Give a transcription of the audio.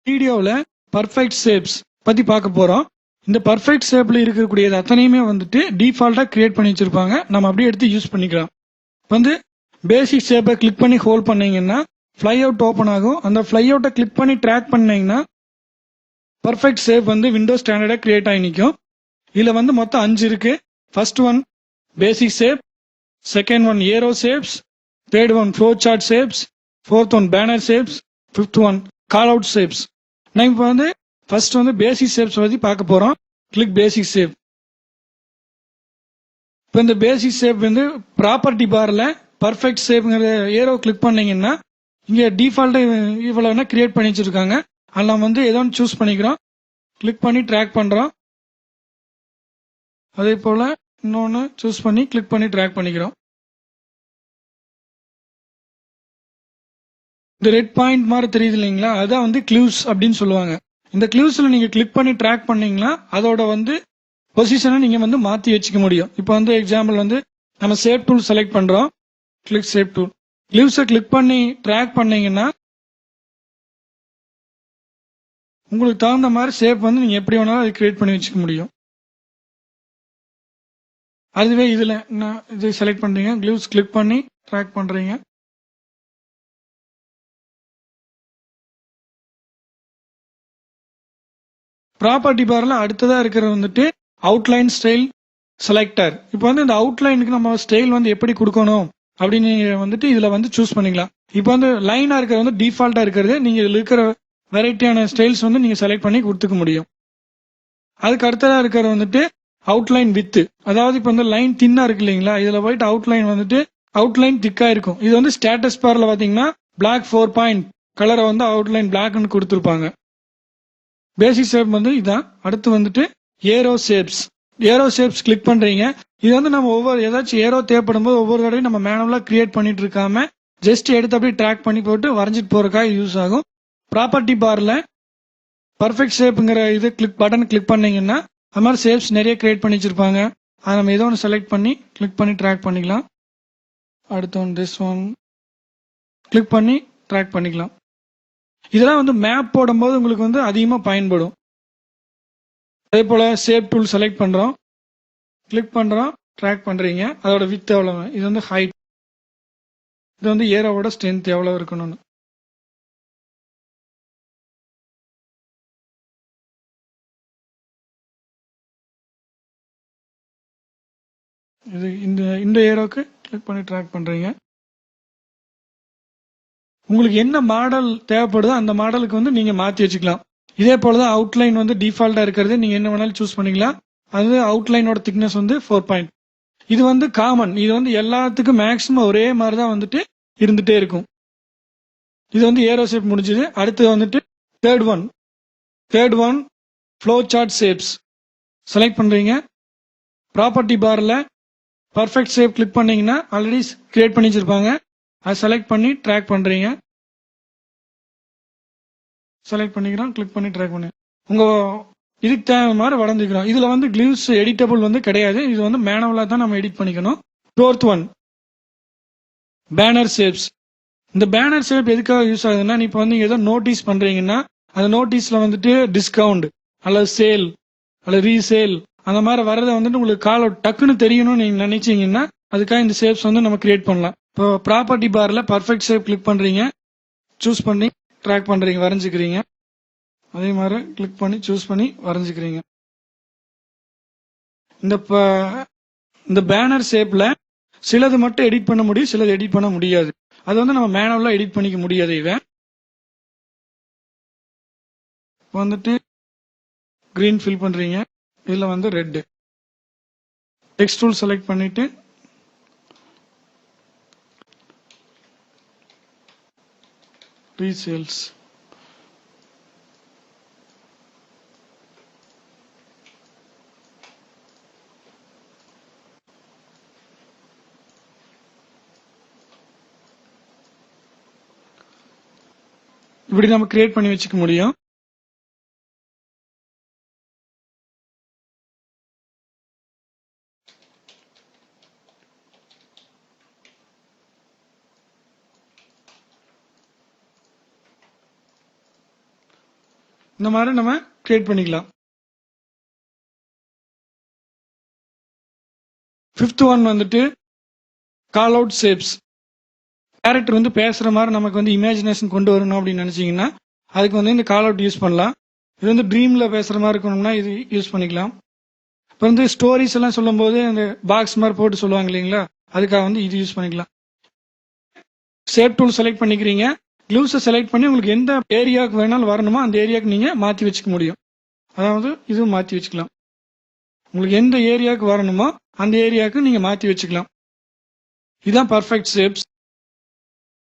வீடியோவில் perfect shapes பற்றி பார்க்க போகிறோம். இந்த பர்ஃபெக்ட் ஷேப்பில் இருக்கக்கூடியது அத்தனையுமே வந்துட்டு டிஃபால்ட்டாக கிரியேட் பண்ணி வச்சுருப்பாங்க. நம்ம அப்படியே எடுத்து யூஸ் பண்ணிக்கலாம். வந்து பேசிக் ஷேப்பை கிளிக் பண்ணி ஹோல்ட் பண்ணீங்கன்னா ஃப்ளை அவுட் ஓப்பன் ஆகும். அந்த ஃப்ளை அவுட்டை கிளிக் பண்ணி ட்ராக் பண்ணீங்கன்னா பர்ஃபெக்ட் ஷேப் வந்து விண்டோ ஸ்டாண்டர்டாக கிரியேட் ஆகி நிற்கும். இதில் வந்து மொத்தம் 5 இருக்கு. First one basic shape, second one arrow shapes, third one flow chart shapes, fourth one banner shapes, fifth one call out shapes. நான் இப்போ வந்து ஃபர்ஸ்ட் வந்து பேசிக் ஷேப்ஸ் பற்றி பார்க்க போகிறோம். கிளிக் பேசிக் ஷேப். இப்போ இந்த பேசிக் ஷேப் வந்து ப்ராப்பர்ட்டி பாரில் பர்ஃபெக்ட் ஷேப்ங்கிற ஏரோ கிளிக் பண்ணீங்கன்னா இங்கே டிஃபால்ட்டாக இவ்வளோ வேணால் கிரியேட் பண்ணி வச்சுருக்காங்க. அதில் நம்ம வந்து ஏதோ ஒன்று சூஸ் பண்ணிக்கிறோம். கிளிக் பண்ணி ட்ராக் பண்ணுறோம். அதே போல் இன்னொன்று சூஸ் பண்ணி கிளிக் பண்ணி ட்ராக் பண்ணிக்கிறோம். இந்த ரெட் பாயிண்ட் மாதிரி தெரியுது இல்லைங்களா, அதான் வந்து கிளூஸ் அப்படின்னு சொல்லுவாங்க. இந்த கிளூஸில் நீங்கள் கிளிக் பண்ணி ட்ராக் பண்ணீங்கன்னா அதோட வந்து பொசிஷனை நீங்கள் வந்து மாற்றி வச்சுக்க முடியும். இப்போ வந்து எக்ஸாம்பிள் வந்து நம்ம ஷேப் டூல் செலக்ட் பண்ணுறோம். Click shape tool. கிளூஸை கிளிக் பண்ணி ட்ராக் பண்ணீங்கன்னா உங்களுக்கு தகுந்த மாதிரி ஷேப் வந்து நீங்கள் எப்படி வேணாலும் அது கிரியேட் பண்ணி வச்சுக்க முடியும். அதுவே இதில் நான் இது செலக்ட் பண்ணுறீங்க, கிளூஸ் கிளிக் பண்ணி ட்ராக் பண்ணுறீங்க. ப்ராப்பர்ட்டி பாரில் அடுத்ததாக இருக்கிறது வந்துட்டு அவுட்லைன் ஸ்டைல் செலக்டர். இப்போ வந்து இந்த அவுட்லைனுக்கு நம்ம ஸ்டைல் வந்து எப்படி கொடுக்கணும் அப்படின்னு வந்துட்டு இதில் வந்து சூஸ் பண்ணிக்கலாம். இப்போ வந்து லைனாக இருக்கிறது வந்து டிஃபால்ட்டாக இருக்கிறது. நீங்கள் இதில் இருக்கிற வெரைட்டியான ஸ்டைல்ஸ் வந்து நீங்கள் செலக்ட் பண்ணி கொடுத்துக்க முடியும். அதுக்கு அடுத்ததாக இருக்கிறது வந்துட்டு அவுட்லைன் வித்து. அதாவது இப்போ வந்து லைன் தின்னாக இருக்கு இல்லைங்களா, இதில் போயிட்டு அவுட்லைன் வந்துட்டு அவுட்லைன் திக்காக இருக்கும். இது வந்து ஸ்டேட்டஸ் பாரில் பார்த்தீங்கன்னா பிளாக் 4 பாயிண்ட் கலரை வந்து அவுட்லைன் பிளாக்னு கொடுத்துருப்பாங்க. பேசிக் ஷேப் வந்து இதான். அடுத்து வந்துட்டு arrow shapes. Arrow shapes click பண்றீங்க. இது வந்து நம்ம ஒவ்வொரு ஏதாச்சும் ஏரோ தேவைப்படும் போது ஒவ்வொரு தடவையும் நம்ம மேனுவலா கிரியேட் பண்ணிட்டு இருக்காம ஜஸ்ட் எடுத்து அப்படியே ட்ராக் பண்ணி போட்டு வரைஞ்சிட்டு போறதுக்காக யூஸ் ஆகும். ப்ராப்பர்ட்டி பார்ல பர்ஃபெக்ட் ஷேப்புங்கிற இது பட்டன் கிளிக் பண்ணீங்கன்னா அது மாதிரி ஷேப்ஸ் நிறைய கிரியேட் பண்ணி வச்சிருப்பாங்க. அதை நம்ம ஏதோ ஒன்று செலக்ட் பண்ணி கிளிக் பண்ணி ட்ராக் பண்ணிக்கலாம். அடுத்து ஒன் திஸ் ஒன் கிளிக் பண்ணி ட்ராக் பண்ணிக்கலாம். இதெல்லாம் வந்து மேப் போடும்போது உங்களுக்கு வந்து அதிகமாக பயன்படும். அதே போல் ஷேப் டூல் செலக்ட் பண்ணுறோம், கிளிக் பண்ணுறோம், ட்ராக் பண்ணுறீங்க. அதோட வித் எவ்வளோ, இது வந்து ஹைட், இது வந்து ஏரோவோட ஸ்ட்ரென்த் எவ்வளோ இருக்கணும்னு. இது இந்த ஏரோக்கு கிளிக் பண்ணி ட்ராக் பண்ணுறீங்க. உங்களுக்கு என்ன மாடல் தேவைப்படுதோ அந்த மாடலுக்கு வந்து நீங்கள் மாற்றி வச்சுக்கலாம். இதே போல் தான் அவுட்லைன் வந்து டிஃபால்ட்டாக இருக்கிறது. நீங்கள் என்ன வேணாலும் சூஸ் பண்ணிக்கலாம். அது அவுட்லைனோட திக்னஸ் வந்து 4 பாயிண்ட். இது வந்து காமன். இது வந்து எல்லாத்துக்கும் மேக்ஸிமம் ஒரே மாதிரி தான் வந்துட்டு இருந்துகிட்டே இருக்கும். இது வந்து ஏரோ ஷேப் முடிஞ்சது. அடுத்து வந்துட்டு third one flow chart shapes select பண்ணுறீங்க. ப்ராப்பர்ட்டி பாரில் பர்ஃபெக்ட் ஷேப் கிளிக் பண்ணீங்கன்னா ஆல்ரெடி கிரியேட் பண்ணி வச்சிருப்பாங்க. அதை செலக்ட் பண்ணி ட்ராக் பண்ணுறீங்க. செலக்ட் பண்ணிக்கிறோம், கிளிக் பண்ணி ட்ராக் பண்ணி உங்கள் இதுக்கு தேவை மாதிரி வளர்ந்துக்கிறோம். இதில் வந்து கிளூஸ் எடிட்டபிள் வந்து கிடையாது. இது வந்து மேனுவலாக தான் நம்ம எடிட் பண்ணிக்கணும். Fourth one banner shapes. இந்த பேனர் ஷேப் எதுக்காக யூஸ் ஆகுதுன்னா, இப்போ வந்து ஏதோ நோட்டீஸ் பண்ணுறீங்கன்னா அந்த நோட்டீஸில் வந்துட்டு டிஸ்கவுண்ட் அல்லது சேல் அல்லது ரீசேல் அந்த மாதிரி வர்றதை வந்துட்டு உங்களுக்கு கால் அவுட் டக்குன்னு தெரியணும்னு நீங்கள் நினைச்சீங்கன்னா அதுக்காக இந்த ஷேப்ஸ் வந்து நம்ம கிரியேட் பண்ணலாம். இப்போ ப்ராப்பர்ட்டி பாரில் பர்ஃபெக்ட் ஷேப் கிளிக் பண்ணுறீங்க, சூஸ் பண்ணி ட்ராக் பண்ணுறீங்க, வரைஞ்சிக்கிறீங்க. அதே மாதிரி கிளிக் பண்ணி சூஸ் பண்ணி வரைஞ்சிக்கிறீங்க. இந்த பேனர் ஷேப்பில் சிலது மட்டும் எடிட் பண்ண முடியும், சிலது எடிட் பண்ண முடியாது. அது வந்து நம்ம மேனுவலாக எடிட் பண்ணிக்க முடியாது. இவன் வந்துட்டு கிரீன் ஃபில் பண்ணுறீங்க, இதில் வந்து ரெட்டு. டெக்ஸ்ட் டூல் செலக்ட் பண்ணிட்டு ரீசேல்ஸ் இப்படி நம்ம கிரியேட் பண்ணி வச்சுக்க முடியும். இந்த மாதிரி நம்ம கிரியேட் பண்ணிக்கலாம். 5th ஒன் வந்துட்டு கால் அவுட் ஷேப்ஸ். கேரக்டர் வந்து பேசுற மாதிரி நமக்கு வந்து இமேஜினேஷன் கொண்டு வரணும் அப்படின்னு நினைச்சீங்கன்னா அதுக்கு வந்து இந்த கால் அவுட் யூஸ் பண்ணலாம். இது வந்து ட்ரீம்ல பேசுற மாதிரி இருக்கணும்னா இது யூஸ் பண்ணிக்கலாம். இப்போ வந்து ஸ்டோரிஸ் எல்லாம் சொல்லும் போது அந்த பாக்ஸ் மாதிரி போட்டு சொல்லுவாங்க இல்லைங்களா, அதுக்காக வந்து இது யூஸ் பண்ணிக்கலாம். ஷேப் டூல் செலக்ட் பண்ணிக்கிறீங்க. க்ளூஸை செலக்ட் பண்ணி உங்களுக்கு எந்த ஏரியாவுக்கு வேணாலும் வரணுமோ அந்த ஏரியாவுக்கு நீங்க மாற்றி வச்சுக்க முடியும். அதாவது இதுவும் மாற்றி வச்சுக்கலாம். உங்களுக்கு எந்த ஏரியாவுக்கு வரணுமோ அந்த ஏரியாவுக்கு நீங்க மாற்றி வச்சுக்கலாம். இதுதான் பர்ஃபெக்ட் ஷேப்ஸ்.